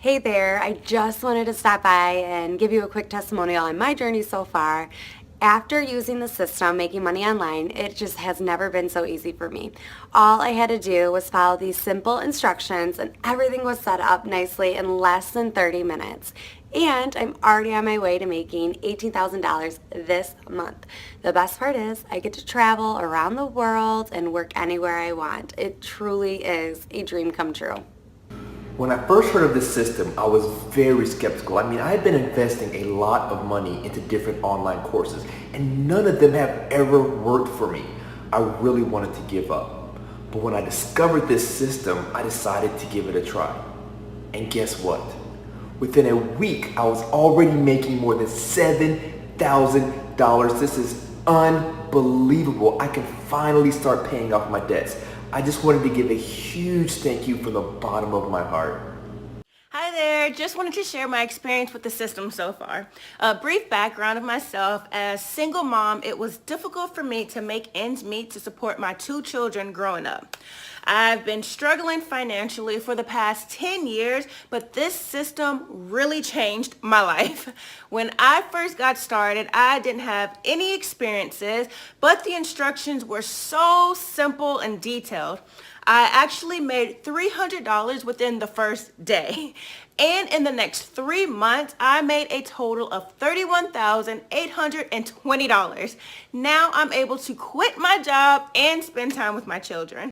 Hey there, I just wanted to stop by and give you a quick testimonial on my journey so far. After using the system, making money online, it just has never been so easy for me. All I had to do was follow these simple instructions and everything was set up nicely in less than 30 minutes. And I'm already on my way to making $18,000 this month. The best part is I get to travel around the world and work anywhere I want. It truly is a dream come true. When I first heard of this system, I was very skeptical. I mean, I had been investing a lot of money into different online courses, and none of them have ever worked for me. I really wanted to give up. But when I discovered this system, I decided to give it a try. And guess what? Within a week, I was already making more than $7,000. This is unbelievable. I can finally start paying off my debts. I just wanted to give a huge thank you from the bottom of my heart. Hi there, just wanted to share my experience with the system so far. A brief background of myself. As single mom, it was difficult for me to make ends meet to support my two children growing up. I've been struggling financially for the past 10 years, but this system really changed my life. When I first got started, I didn't have any experiences, but the instructions were so simple and detailed. I actually made $300 within the first day. And in the next 3 months, I made a total of $31,820. Now I'm able to quit my job and spend time with my children.